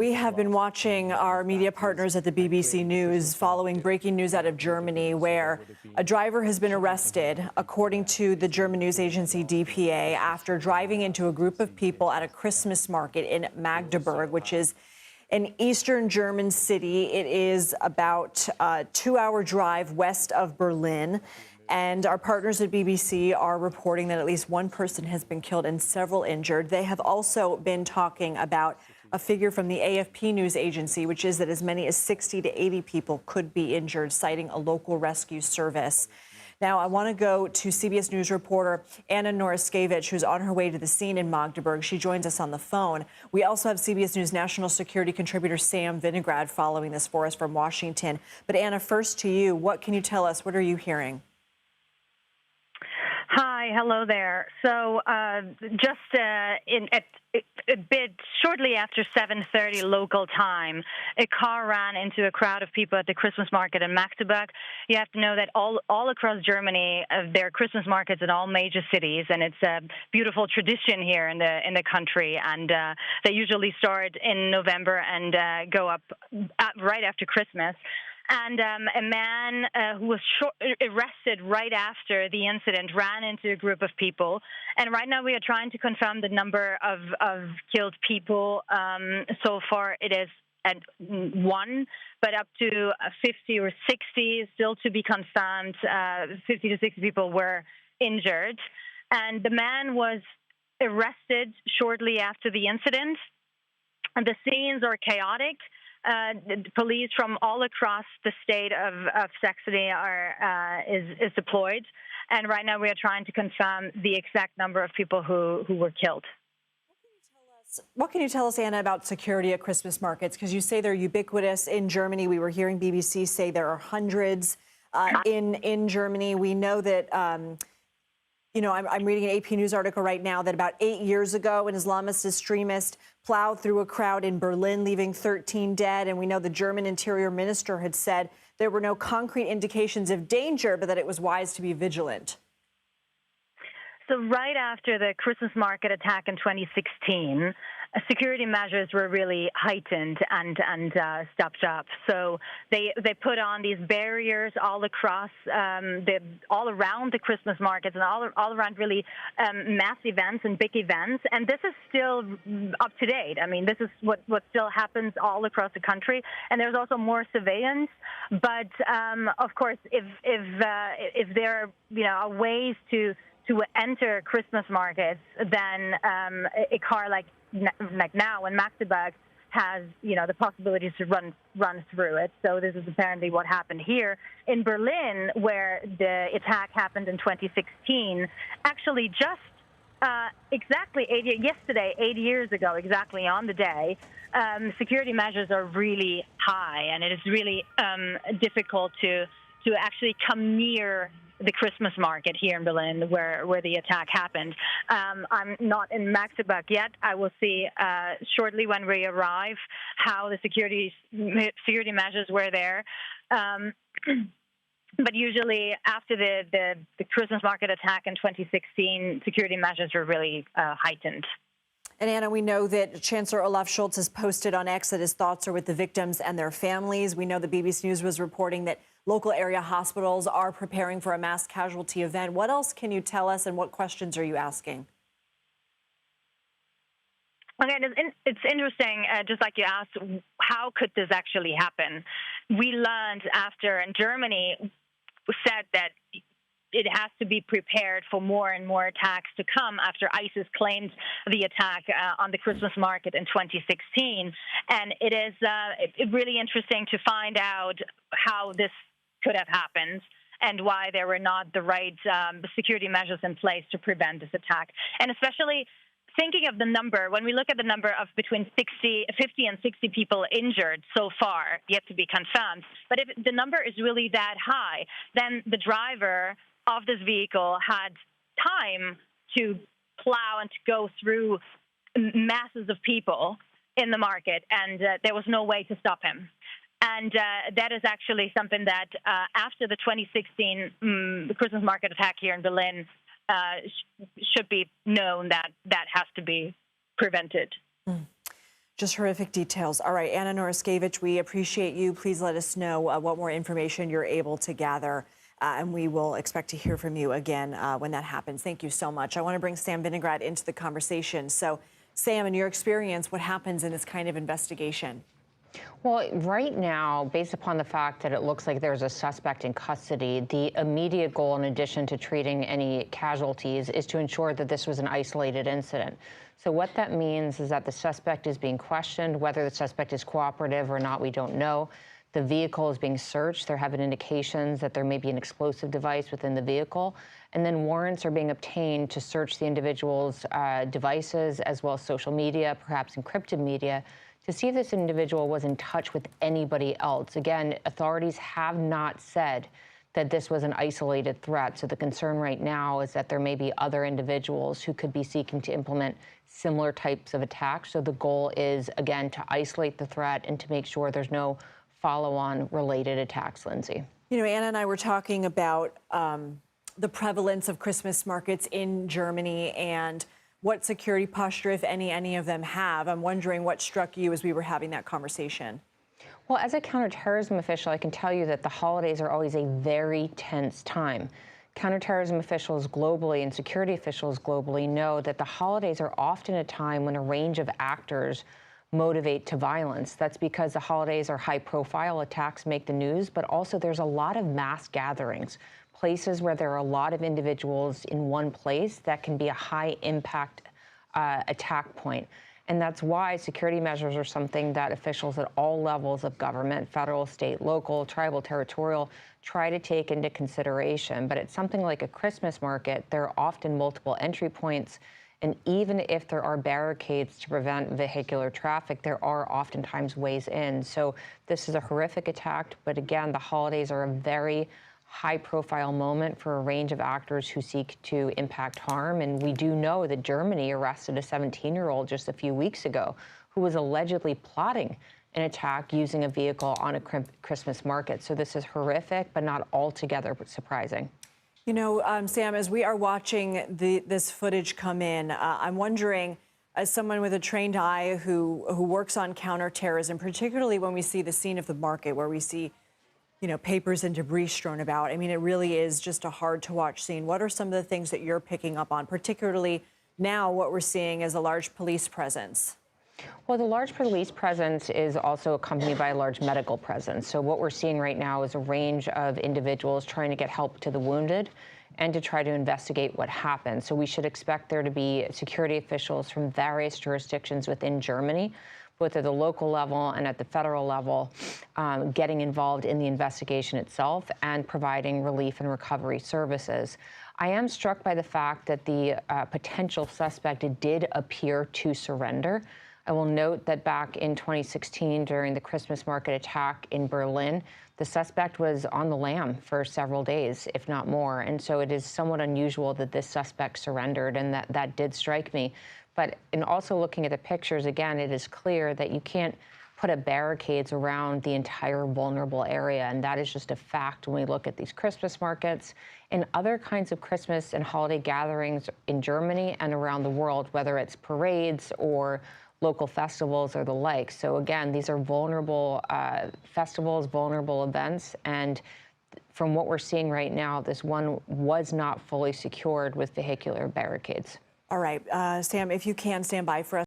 We have been watching our media partners at the BBC News following breaking news out of Germany where a driver has been arrested, according to the German news agency DPA, after driving into a group of people at a Christmas market in Magdeburg, which is an eastern German city. It is about a 2-hour drive west of Berlin. And our partners at BBC are reporting that at least one person has been killed and several injured. They have also been talking about a figure from the AFP news agency, which is that as many as 60 to 80 people could be injured, citing a local rescue service. Now, I want to go to CBS News reporter Anna Noryskiewicz, who's on her way to the scene in Magdeburg. She joins us on the phone. We also have CBS News national security contributor Sam Vinograd following this for us from Washington. But Anna, first to you, what can you tell us? What are you hearing? Hi, hello there. So just a bit shortly after 7:30 local time, a car ran into a crowd of people at the Christmas market in Magdeburg. You have to know that all across Germany, there are Christmas markets in all major cities, and it's a beautiful tradition here in the country. And they usually start in November and go up right after Christmas. And a man who was arrested right after the incident ran into a group of people. And right now we are trying to confirm the number of killed people. So far it is at 1, but up to 50 or 60 still to be confirmed. 50 to 60 people were injured. And the man was arrested shortly after the incident. And the scenes are chaotic. The police from all across the state of Saxony is deployed, and right now we are trying to confirm the exact number of people who were killed. What can you tell us, Anna, about security at Christmas markets? Because you say they're ubiquitous in Germany. We were hearing BBC say there are hundreds in Germany. We know that. I'm reading an AP News article right now that about 8 years ago, an Islamist extremist plowed through a crowd in Berlin, leaving 13 dead. And we know the German Interior Minister had said there were no concrete indications of danger, but that it was wise to be vigilant. So right after the Christmas market attack in 2016, security measures were really heightened and stepped up. So they put on these barriers all across, all around the Christmas markets and all around really mass events and big events. And this is still up to date. I mean, this is what still happens all across the country. And there's also more surveillance. But of course, if there are ways to enter Christmas markets, then a car like now in Magdeburg has the possibility to run through it. So this is apparently what happened here in Berlin, where the attack happened in 2016. Actually, just exactly 8 years ago, exactly on the day, security measures are really high, and it is really difficult to actually come near the Christmas market here in Berlin, where the attack happened. I'm not in Magdeburg yet. I will see shortly when we arrive how the security measures were there. But usually after the Christmas market attack in 2016, security measures were really heightened. And Anna, we know that Chancellor Olaf Scholz has posted on X that his thoughts are with the victims and their families. We know the BBC News was reporting that local area hospitals are preparing for a mass casualty event. What else can you tell us, and what questions are you asking? Okay, it's interesting, just like you asked, how could this actually happen? We learned after, and Germany said that it has to be prepared for more and more attacks to come after ISIS claimed the attack on the Christmas market in 2016. And it is really interesting to find out how this could have happened and why there were not the right security measures in place to prevent this attack. And especially thinking of the number, when we look at the number of between 50 and 60 people injured so far, yet to be confirmed, but if the number is really that high, then the driver of this vehicle had time to plow and to go through masses of people in the market, and there was no way to stop him. And that is actually something that after the 2016 Christmas market attack here in Berlin should be known that has to be prevented. Just horrific details. All right, Anna Noryskiewicz, we appreciate you. Please let us know what more information you're able to gather, and we will expect to hear from you again when that happens. Thank you so much. I want to bring Sam Vinograd into the conversation. So, Sam, in your experience, what happens in this kind of investigation? Well, right now, based upon the fact that it looks like there's a suspect in custody, the immediate goal, in addition to treating any casualties, is to ensure that this was an isolated incident. So what that means is that the suspect is being questioned. Whether the suspect is cooperative or not, we don't know. The vehicle is being searched. There have been indications that there may be an explosive device within the vehicle. And then warrants are being obtained to search the individual's devices, as well as social media, perhaps encrypted media, to see if this individual was in touch with anybody else. Again, authorities have not said that this was an isolated threat. So the concern right now is that there may be other individuals who could be seeking to implement similar types of attacks. So the goal is, again, to isolate the threat and to make sure there's no follow-on related attacks, Lindsay. You know, Anna and I were talking about the prevalence of Christmas markets in Germany and what security posture, if any of them have. I'm wondering what struck you as we were having that conversation. Well, as a counterterrorism official, I can tell you that the holidays are always a very tense time. Counterterrorism officials globally and security officials globally know that the holidays are often a time when a range of actors motivate to violence. That's because the holidays are high-profile, attacks make the news, but also there's a lot of mass gatherings, places where there are a lot of individuals in one place that can be a high-impact attack point. And that's why security measures are something that officials at all levels of government, federal, state, local, tribal, territorial, try to take into consideration. But at something like a Christmas market, there are often multiple entry points. And even if there are barricades to prevent vehicular traffic, there are oftentimes ways in. So this is a horrific attack. But again, the holidays are a very high-profile moment for a range of actors who seek to impact harm. And we do know that Germany arrested a 17-year-old just a few weeks ago who was allegedly plotting an attack using a vehicle on a Christmas market. So this is horrific, but not altogether surprising. You know, Sam, as we are watching this footage come in, I'm wondering, as someone with a trained eye who works on counterterrorism, particularly when we see the scene of the market where we see, you know, papers and debris strewn about. I mean, it really is just a hard-to-watch scene. What are some of the things that you're picking up on, particularly now what we're seeing is a large police presence? Well, the large police presence is also accompanied by a large medical presence. So what we're seeing right now is a range of individuals trying to get help to the wounded and to try to investigate what happened. So we should expect there to be security officials from various jurisdictions within Germany, both at the local level and at the federal level, getting involved in the investigation itself and providing relief and recovery services. I am struck by the fact that the potential suspect did appear to surrender. I will note that back in 2016, during the Christmas market attack in Berlin, the suspect was on the lam for several days, if not more. And so it is somewhat unusual that this suspect surrendered, and that did strike me. But in also looking at the pictures, again, it is clear that you can't put up barricades around the entire vulnerable area. And that is just a fact when we look at these Christmas markets and other kinds of Christmas and holiday gatherings in Germany and around the world, whether it's parades or local festivals or the like. So again, these are vulnerable festivals, vulnerable events. And from what we're seeing right now, this one was not fully secured with vehicular barricades. All right, Sam, if you can stand by for us.